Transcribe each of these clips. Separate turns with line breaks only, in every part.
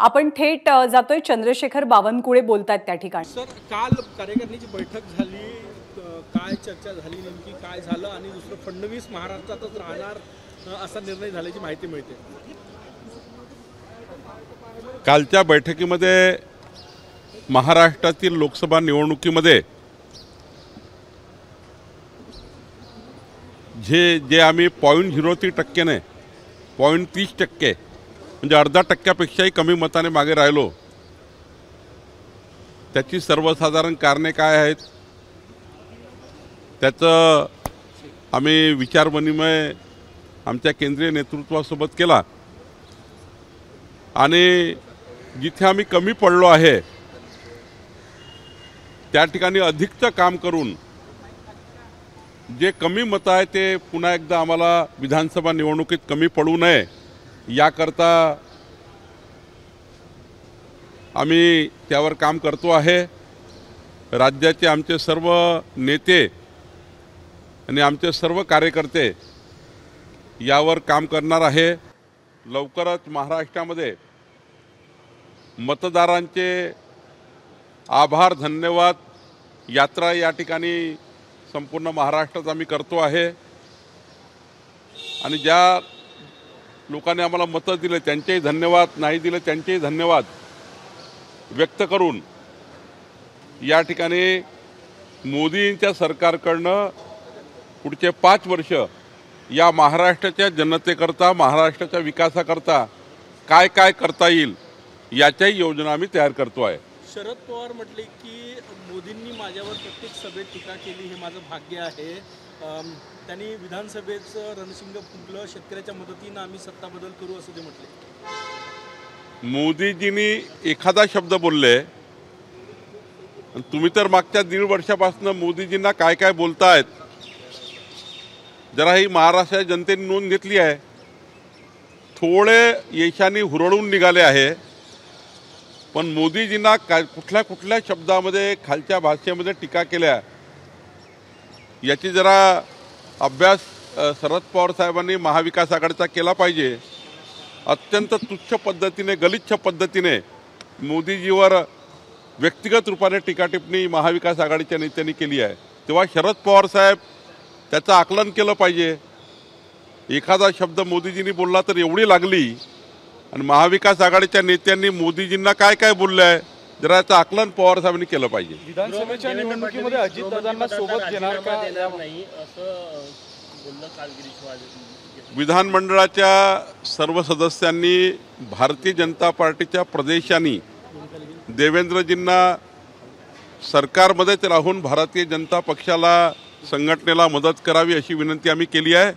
आपण थेट जातोय चंद्रशेखर बावनकुळे बोलतात त्या ठिकाणी।
सर, काल कार्यकारिणीची बैठक झाली, काय चर्चा झाली, नेमकी काय झालं आणि दुसरं फडणवीस महाराष्ट्रातच राहणार असा निर्णय झाल्याची माहिती मिळते।
कालच्या बैठकीमध्ये महाराष्ट्रातील लोकसभा निवडणुकीमध्ये जे आम्ही 0.03% 0.30% म्हणजे अर्धा टक्क्यापेक्षाही कमी मताने मागे राहिलो, त्याची सर्वसाधारण कारणे काय आहेत त्याचं आम्ही विचारविनिमय आमच्या केंद्रीय नेतृत्वासोबत केला आणि जिथे आम्ही कमी पडलो आहे त्या ठिकाणी अधिकचं काम करून जे कमी मत आहे ते पुन्हा एकदा आम्हाला विधानसभा निवडणुकीत कमी पडू नये याकरता आम्ही त्यावर काम करतो आहे। राज्याचे आमचे सर्व नेते आणि आमचे सर्व कार्यकर्ते यावर काम करणार आहे। लवकरच महाराष्ट्रामध्ये मतदारांचे आभार धन्यवाद यात्रा या ठिकाणी संपूर्ण महाराष्ट्रात आम्ही करतो आहे आणि ज्या लोकांनी आम्हाला मतं दिले त्यांचेही धन्यवाद, नाही दिले त्यांचेही धन्यवाद व्यक्त करून या ठिकाणी मोदींच्या सरकारकडनं पुढचे 5 वर्ष या महाराष्ट्राच्या जनतेकरता, महाराष्ट्राच्या विकासाकरता काय काय करता येईल याच्याही योजना आम्ही तयार करतो आहे।
शरद पवार म्हटले की मोदींनी माझ्यावर प्रत्येक सभेत टीका केली हे माझं भाग्य आहे। त्यांनी विधानसभेचं रणशिंग फुंकलं, शेतकऱ्याच्या मदतीनं आम्ही सत्ता बदल करू असं ते म्हटले।
मोदीजींनी एखादा शब्द बोलले, तुम्ही तर मागच्या 1.5 वर्षापासून मोदीजींना काय काय बोलतायत जरा ही महाराष्ट्राच्या जनतेने नोंद घेतली आहे। थोडे यशाने हुरळून निघाले आहे, पण मोदीजींना कुठल्या कुठल्या शब्दामध्ये खालच्या भाषेमध्ये टीका केल्या याची जरा अभ्यास शरद पवार साहेबांनी महाविकास आघाडीचा केला पाहिजे। अत्यंत तुच्छ पद्धतीने, गलिच्छ पद्धतीने मोदीजीवर व्यक्तिगत रूपाने टीका टिप्पणी महाविकास आघाडीच्या नेत्यांनी केली आहे, तेव्हा शरद पवार साहेब त्याचं आकलन केलं पाहिजे। एखादा शब्द मोदीजींनी बोलला तर एवढी लागली आणि महाविकास आघाडीच्या नेत्यांनी मोदीजींना काय काय बोलले आहे जरा याचं आकलन पवार साहेबांनी केलं पाहिजे।
विधानसभेच्या निवडणुकीमध्ये अजितदादांना सोबत घेणार का नाही असं बोललं कालगिरी।
विधानमंडळाच्या सर्व सदस्यांनी, भारतीय जनता पार्टीच्या प्रदेशांनी देवेंद्रजींना सरकारमध्येच राहून भारतीय जनता पक्षाला, संघटनेला मदत करावी अशी विनंती आम्ही केली आहे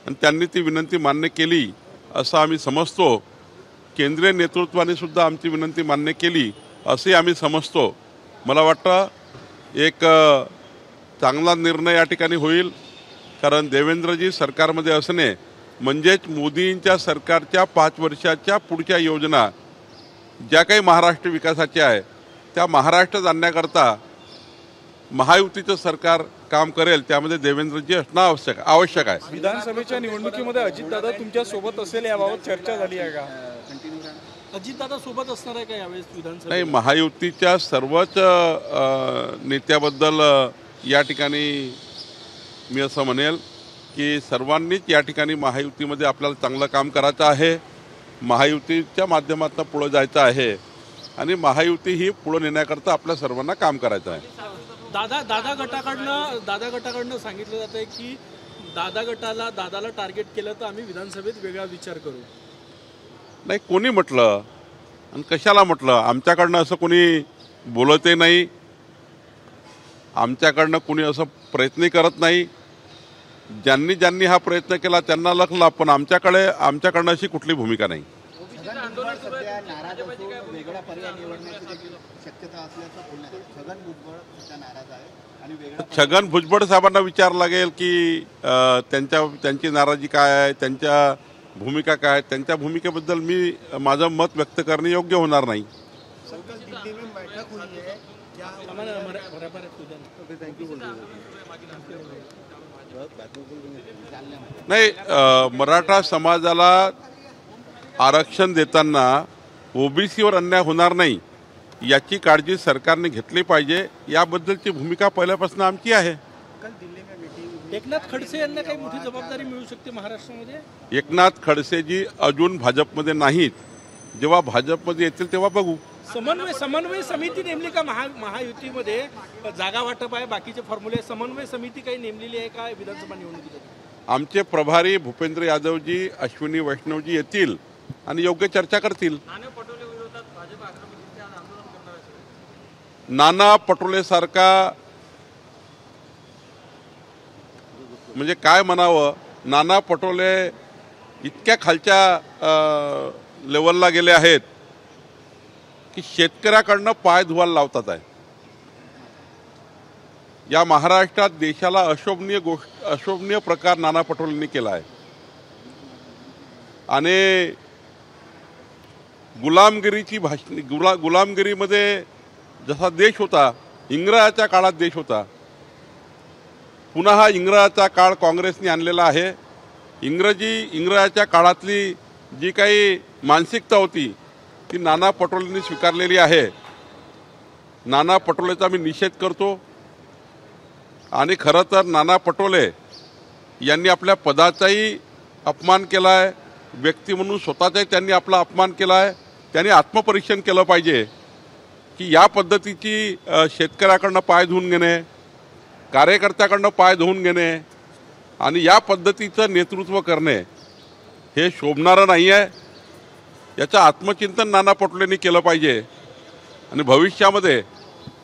आणि त्यांनी ती विनंती मान्य केली असं आम्ही समजतो। केंद्रीय नेतृत्वाने सुद्धा आमची विनंती मान्य केली असे आम्ही समजतो। मला वाटतं एक चांगला निर्णय या ठिकाणी होईल, कारण देवेंद्रजी सरकारमध्ये असणे म्हणजेच मोदींच्या सरकारच्या 5 वर्षाच्या पुढच्या योजना ज्या काही महाराष्ट्र विकासाच्या आहे त्या महाराष्ट्रात आणण्याकरता महायुतीचं सरकार काम करेल, त्यामध्ये देवेंद्रजी असणं आवश्यक आहे।
विधानसभेच्या निवडणुकीमध्ये अजितदादा तुमच्या सोबत असेल याबाबत चर्चा झाली आहे का? अजितदादा सोबत असणार आहे का यावेळेस विधानसभेत?
नाही, महायुतीच्या सर्वच नेत्याबद्दल या ठिकाणी मी असं म्हणेल की सर्वांनीच या ठिकाणी महायुतीमध्ये आपल्याला चांगलं काम करायचं आहे, महायुतीच्या माध्यमातून पुढे जायचं आहे आणि महायुती ही पुढे नेण्याकरता आपल्या सर्वांना काम करायचं आहे।
दादा गटाकडनं सांगितलं जातं की दादाला टार्गेट केलं तर आम्ही विधानसभेत वेगळा विचार करू।
नाही, कोणी म्हटलं आणि कशाला म्हटलं? आमच्याकडनं असं कोणी बोलतही नाही, आमच्याकडनं कोणी असं प्रयत्नही करत नाही। ज्यांनी हा प्रयत्न केला त्यांना लखला, पण आमच्याकडनं अशी कुठली भूमिका नाही। छगन भुजबळ साहेबांना विचार लागेल की त्यांची नाराजी काय आहे, त्यांच्या भूमिका काय, त्यांच्या भूमिकेबद्दल मी माझं मत व्यक्त करणे योग्य होणार नाही। नाही, मराठा समाजाला आरक्षण देताना ओबीसीवर अन्याय होणार नाही याची काळजी सरकारने घेतली पाहिजे, याबद्दलची भूमिका पहिल्यापासून आमची आहे.
एकनाथ खडसे यांना काही मोठी जबाबदारी मिळू शकते महाराष्ट्रामध्ये?
एकनाथ खडसेजी अजून भाजपमध्ये नाहीत. जेव्हा भाजपमध्ये येतील तेव्हा बघू.
समन्वय समिती नेमली का महायुतीमध्ये? जागा वाटप आहे, बाकीचे फॉर्म्युले, समन्वय समिती काही नेमलेली आहे का विधानसभा निवडणुकीसाठी?
आमचे प्रभारी भूपेंद्र यादवजी, अश्विनी वैष्णवजी येतील आणि योग्य चर्चा करतील. नाना पटोले सारखा म्हणजे काय म्हणावं, नाना पटोले इतक्या खालच्या लेवलला गेले आहेत की शेतकऱ्याकडनं पाय धुवायला लावतात आहे. या महाराष्ट्रात देशाला अशोभनीय प्रकार नाना पटोलेंनी केला आहे आणि गुलामगिरीमध्ये जसा देश होता, इंग्रजाच्या काळात देश होता, पुन्हा हा इंग्रजाचा काळ काँग्रेसने आणलेला आहे. इंग्रजाच्या काळातली जी काही मानसिकता होती ती नाना पटोलेंनी स्वीकारलेली आहे. नाना पटोलेचा मी निषेध करतो आणि खरं तर नाना पटोले यांनी आपल्या पदाचाही अपमान केला आहे, व्यक्ती म्हणून स्वतःचाही त्यांनी आपला अपमान केला आहे. त्यांनी आत्मपरीक्षण केलं पाहिजे की या पद्धतीची शेतकऱ्याकडनं पाय धुवून घेणे, कार्यकर्त्याकडनं पाय धुवून घेणे आणि या पद्धतीचं नेतृत्व करणे हे शोभणारं नाही आहे. याचं आत्मचिंतन नाना पटोलेंनी केलं पाहिजे आणि भविष्यामध्ये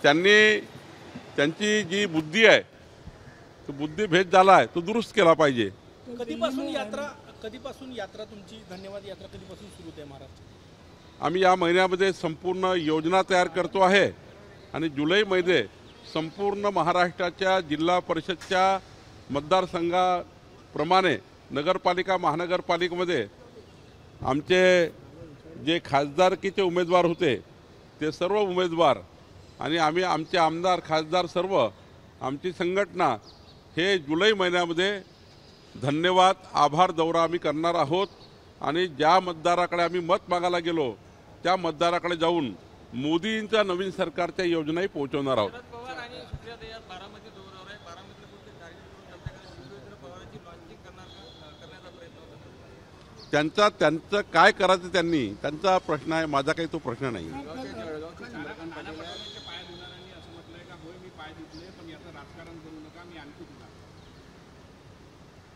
त्यांची जी बुद्धी आहे तो बुद्धिभेद झाला आहे तो दुरुस्त केला पाहिजे.
कधीपासून यात्रा तुमची धन्यवाद यात्रा कधीपासून सुरू होते महाराष्ट्रात?
आम्ही या महिन्यामध्ये संपूर्ण योजना तयार करतो आहे आणि जुलैमध्ये संपूर्ण महाराष्ट्राच्या जिल्हा परिषदच्या मतदारसंघाप्रमाणे नगरपालिका महानगरपालिकेमध्ये आमचे जे खासदारकीचे उमेदवार होते ते सर्व उमेदवार आणि आमचे आमदार खासदार सर्व आमची संघटना हे जुलै महिन्यामध्ये धन्यवाद आभार दौरा आम्ही करणार आहोत आणि ज्या मतदाराकडे आम्ही मत मागायला गेलो त्या मतदाराकडे जाऊन मोदींच्या नवीन सरकारच्या योजनाही पोहोचवणार आहोत. त्यांचं काय करायचं त्यांचा प्रश्न आहे, माझा काही तो प्रश्न नाही.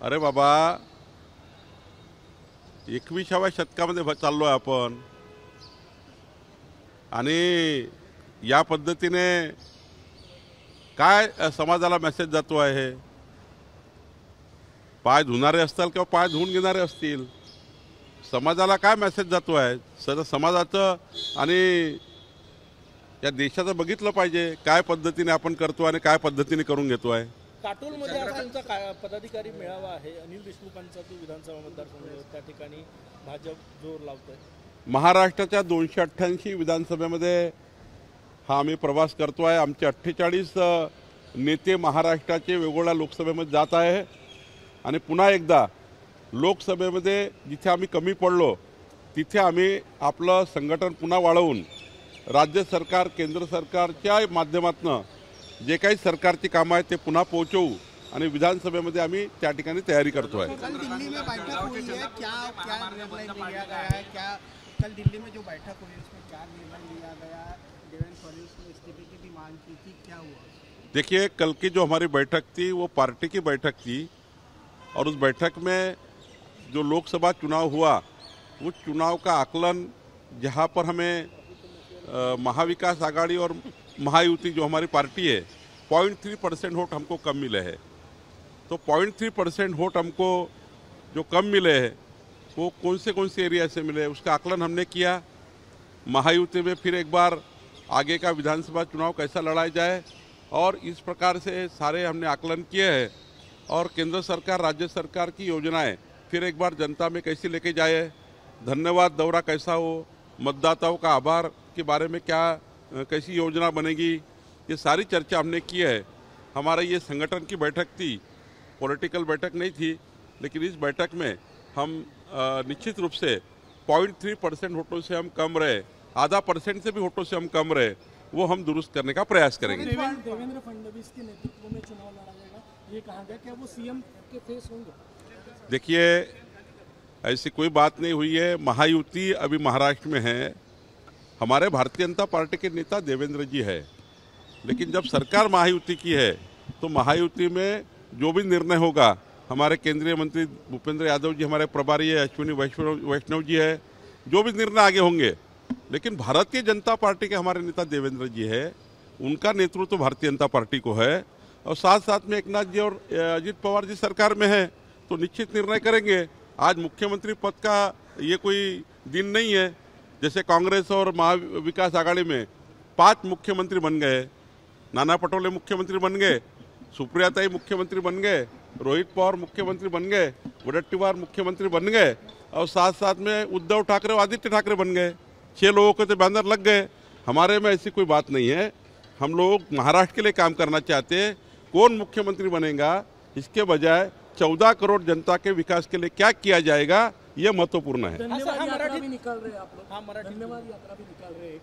अरे बाबा, 21व्या शतकामध्ये चाललोय आपण आणि या पद्धतीने काय समाजाला मेसेज जातो आहे? पाय धुणारे असतील किंवा पाय धुवून घेणारे असतील, समाजाला काय मेसेज जातो आहे? समाजाचं आणि या देशाचं बघितलं पाहिजे काय पद्धतीने आपण करतो आणि काय पद्धतीने करून घेतो आहे.
काटोलमध्ये आज तुमचा पदाधिकारी मेळावा आहे, अनिल देशमुखांचा जो विधानसभा मतदारसंघ आहे त्या ठिकाणी भाजप जोर लावतोय.
महाराष्ट्राच्या 288 विधानसभेमध्ये हा आम्ही प्रवास करतो आहे. आमचे 48 नेते महाराष्ट्राचे वेगवेगळ्या लोकसभेमध्ये जात आहे आणि पुन्हा एकदा लोकसभेमध्ये जिथे आम्ही कमी पडलो तिथे आम्ही आपलं संघटन पुन्हा वाढवून राज्य सरकार केंद्र सरकारच्या माध्यमातून जे काही सरकारची कामं आहेत ते पुन्हा पोहोचवू आणि विधानसभेमध्ये आम्ही त्या ठिकाणी तयारी करतो आहे.
कल दिल्ली में बैठक हुई है, क्या निर्णय लिया गया है? क्या कल दिल्ली में जो बैठक हुई उसमें क्या निर्णय लिया गया? देवेंद्र फडणवीस ने इस्तीफे की भी मांग की थी, क्या हुआ?
देखिए, कल की जो हमारी बैठक थी वो पार्टी की बैठक थी और उस बैठक में जो लोकसभा चुनाव हुआ वो चुनाव का आकलन जहाँ पर हमें महाविकास आघाड़ी और महायुति जो हमारी पार्टी है 0.3% वोट हमको कम मिले हैं. तो 0.3% वोट हमको जो कम मिले हैं वो कौन से एरिया से मिले उसका आकलन हमने किया. महायुति में फिर एक बार आगे का विधानसभा चुनाव कैसा लड़ाया जाए और इस प्रकार से सारे हमने आकलन किए हैं और केंद्र सरकार राज्य सरकार की योजनाएं फिर एक बार जनता में कैसी लेके जाए, धन्यवाद दौरा कैसा हो, मतदाताओं का आभार के बारे में कैसी योजना बनेगी, ये सारी चर्चा हमने की है. हमारा ये संगठन की बैठक थी, पॉलिटिकल बैठक नहीं थी, लेकिन इस बैठक में हम निश्चित रूप से 0.3% वोटों से हम कम रहे, आधा % से भी वोटों से हम कम रहे, वो हम दुरुस्त करने का प्रयास करेंगे।
देवेंद्र फडणवीस के नेतृत्व में चुनाव लड़ा जाएगा, ये कहा गया, क्या वो सीएम के फेस होंगे?
देखिए, ऐसी कोई बात नहीं हुई है। महायुति अभी महाराष्ट्र में है। हमारे भारतीय जनता पार्टी के नेता देवेंद्र जी है, लेकिन जब सरकार महायुति की है तो महायुति में जो भी निर्णय होगा, हमारे केंद्रीय मंत्री भूपेंद्र यादव जी हमारे प्रभारी है, अश्विनी वैष्णव जी है, जो भी निर्णय आगे होंगे, लेकिन भारतीय जनता पार्टी के हमारे नेता देवेंद्र जी है, उनका नेतृत्व भारतीय जनता पार्टी को है, और साथ साथ में एकनाथ जी और अजित पवार जी सरकार में है तो निश्चित निर्णय करेंगे। आज मुख्यमंत्री पद का ये कोई दिन नहीं है। जैसे कांग्रेस और महाविकास आघाड़ी में 5 मुख्यमंत्री बन गए, नाना पटोले मुख्यमंत्री बन गए, सुप्रियाताई मुख्यमंत्री बन गए, रोहित पवार मुख्यमंत्री बन गए, वडेट्टीवार मुख्यमंत्री बन गए, और साथ साथ में उद्धव ठाकरे और आदित्य ठाकरे बन गए। 6 लोगों के तो बैनर लग गए। हमारे में ऐसी कोई बात नहीं है। हम लोग महाराष्ट्र के लिए काम करना चाहते हैं। कौन मुख्यमंत्री बनेगा इसके बजाय 14 करोड़ जनता के विकास के लिए क्या किया जाएगा, ये महत्वपूर्ण है।
धन्यवाद यात्रा भी निकाल रहे हैं आप लोग, धन्यवाद यात्रा भी निकाल रहे हैं।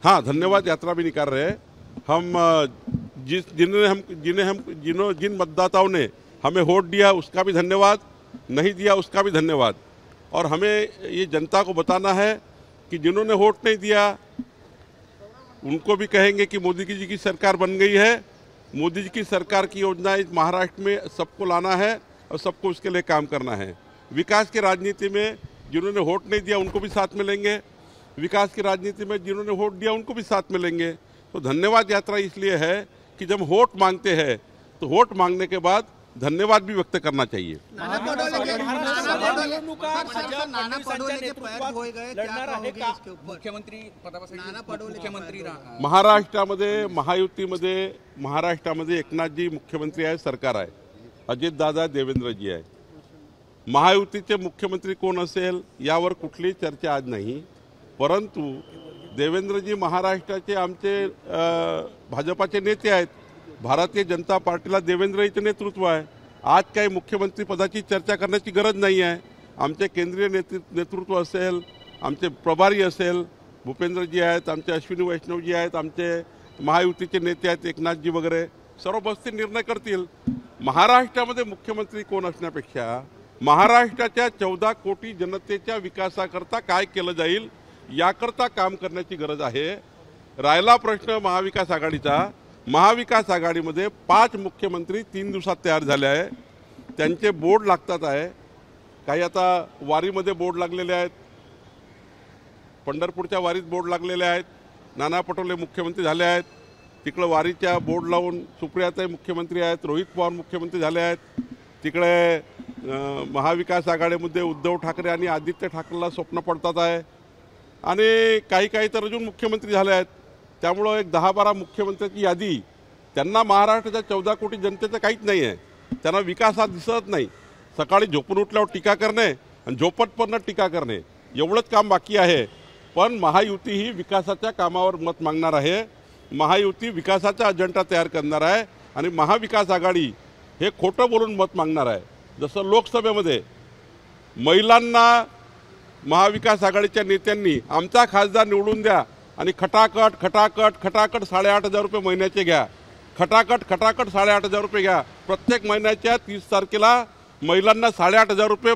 हाँ, धन्यवाद यात्रा भी निकाल रहे हैं। हम जिन मतदाताओं ने हमें वोट दिया उसका भी धन्यवाद, नहीं दिया उसका भी धन्यवाद। और हमें ये जनता को बताना है कि जिन्होंने वोट नहीं दिया उनको भी कहेंगे कि मोदी जी की सरकार बन गई है। मोदी जी की सरकार की योजना इस महाराष्ट्र में सबको लाना है और सबको उसके लिए काम करना है। विकास की राजनीति में जिन्होंने वोट नहीं दिया उनको भी साथ में लेंगे, विकास की राजनीति में जिन्होंने वोट दिया उनको भी साथ में लेंगे। तो धन्यवाद यात्रा इसलिए है कि जब वोट मांगते हैं तो वोट मांगने के बाद धन्यवाद भी व्यक्त करना चाहिए।
नाना पटोले के पैर धोए गए, क्या कहोगे इसके ऊपर?
मुख्यमंत्री पदासाठी मुख्यमंत्री
महाराष्ट्रामध्ये महायुतीमध्ये महाराष्ट्रामध्ये एकनाथजी मुख्यमंत्री आहे, सरकार आहे, अजितदादा देवेंद्रजी आहे। महायुतीचे मुख्यमंत्री कोण असेल यावर कुठलीही चर्चा आज नाही, परंतु देवेंद्रजी महाराष्ट्राचे आमचे भाजपाचे नेते आहेत। भारतीय जनता पार्टीला देवेंद्रजीचे नेतृत्व आहे। आज काही मुख्यमंत्री पदाची चर्चा करण्याची गरज नाही आहे। आमचे केंद्रीय नेतृत्व असेल, आमचे प्रभारी असेल, भूपेंद्रजी आहेत, आमचे अश्विनी वैष्णवजी आहेत, आमचे महायुतीचे नेते आहेत एकनाथजी वगैरे, सर्व बसतील निर्णय करतील। महाराष्ट्रामध्ये मुख्यमंत्री कोण असण्यापेक्षा महाराष्ट्राच्या 14 कोटी जनतेच्या विकासाकरता काय केलं जाईल याकरता काम करण्याची गरज आहे। राहिला प्रश्न महाविकास आघाडीचा, महाविकास आघाडीमध्ये 5 मुख्यमंत्री 3 दिवसात तयार झाले आहे। त्यांचे बोर्ड लागतात आहे, काही आता वारीमध्ये बोर्ड लागलेले आहेत, पंढरपूरच्या वारीत बोर्ड लागलेले आहेत। नाना पटोले मुख्यमंत्री झाले आहेत, तिकडे वारीच्या बोर्ड लावून सुप्रियाताई मुख्यमंत्री आहेत, रोहित पवार मुख्यमंत्री झाले आहेत, तिकडे महाविकास आघाडीमध्ये उद्धव ठाकरे आणि आदित्य ठाकरेला स्वप्न पडतात आहे, आणि काही तर अजून मुख्यमंत्री झाले आहेत। त्यामुळे एक 10-12 मुख्यमंत्र्यांची यादी, त्यांना महाराष्ट्राच्या 14 कोटी जनतेचं काहीच नाही आहे। त्यांना विकास हा दिसत नाही। सकाळी झोपून उठल्यावर टीका करणे आणि झोपटपण टीका करणे एवढंच काम बाकी आहे। पण महायुती ही विकासाच्या कामावर मत मागणार आहे। महायुती विकासाचा अजेंडा तयार करणार आहे आणि महाविकास आघाडी हे खोटं बोलून मत मागणार आहे। जसं लोकसभेमध्ये महिलांना महाविकास आघाडीच्या नेत्यांनी आमचा खासदार निवडून द्या आणि खटाखट 8,500 रुपये महिन्याचे घ्या, खटाखट 8,500 रुपये घ्या, प्रत्येक महिन्याच्या 30 तारखेला महिलांना 8,500 रुपये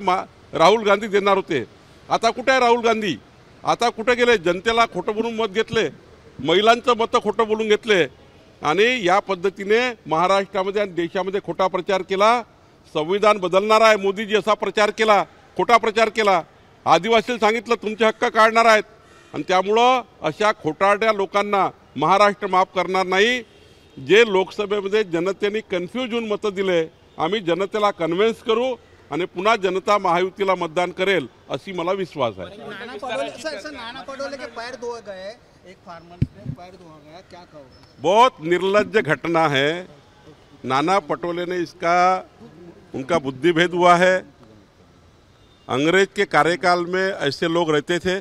राहुल गांधी देणार होते। आता कुठे आहे राहुल गांधी? आता कुठे गेले? जनतेला खोटं बोलून मत घेतले, महिलांचं मत खोटं बोलून घेतले आणि या पद्धतीने महाराष्ट्रामध्ये आणि देशामध्ये खोटा प्रचार केला। संविधान बदलणार आहे मोदीजी असा प्रचार केला, खोटा प्रचार केला। आदिवासीला सांगितलं तुमचे हक्क काढणार आहेत, आणि त्यामुळं अशा खोटारड्या लोकांना महाराष्ट्र माफ करणार नाही। जे लोकसभेमध्ये जनतेने कन्फ्यूज होऊन मतं दिले, आम्ही जनतेला कन्व्हिन्स करू आणि पुन्हा जनता महायुतीला मतदान करेल अशी मला विश्वास आहे।
नाना पटोले के पैर धोए गए, एक फार्मर ने पैर धोआ गया, क्या कहोगे?
बहुत निर्लज्ज घटना है। नाना पटोले ने उनका बुद्धिभेद हुआ है। अंग्रेज के कार्यकाल में ऐसे लोग रहते थे,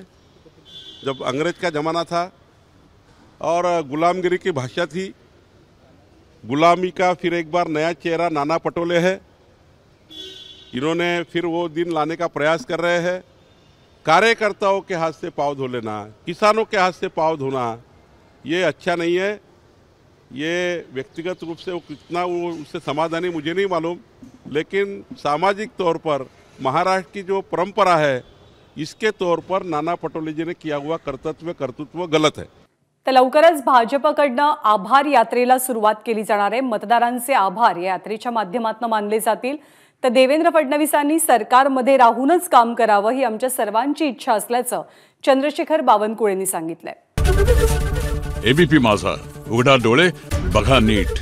जब अंग्रेज का ज़माना था और गुलामगिरी की भाषा थी। गुलामी का फिर एक बार नया चेहरा नाना पटोले है। इन्होंने फिर वो दिन लाने का प्रयास कर रहे हैं। कार्यकर्ताओं के हाथ से पाँव धो लेना, किसानों के हाथ से पाँव धोना, ये अच्छा नहीं है। ये व्यक्तिगत रूप से वो कितना वो उससे समाधानी मुझे नहीं मालूम, लेकिन सामाजिक तौर पर महाराष्ट्र की जो परंपरा है इसके तौर पर नाना पटोले जी ने किया हुआ कर्तृत्व गलत है।
तर लवकरच भाजपकडनं आभार यात्रेला सुरुवात केली जाणार आहे। मतदारांचे आभार या यात्रेच्या माध्यमातून मानले जातील। तर देवेंद्र फडणवीसांनी सरकारमध्ये राहूनच काम करावं ही आमच्या सर्वांची इच्छा असल्याचं चंद्रशेखर बावनकुळेंनी सांगितलंय।
एबीपी माझा, उघडा डोळे बघा नीट।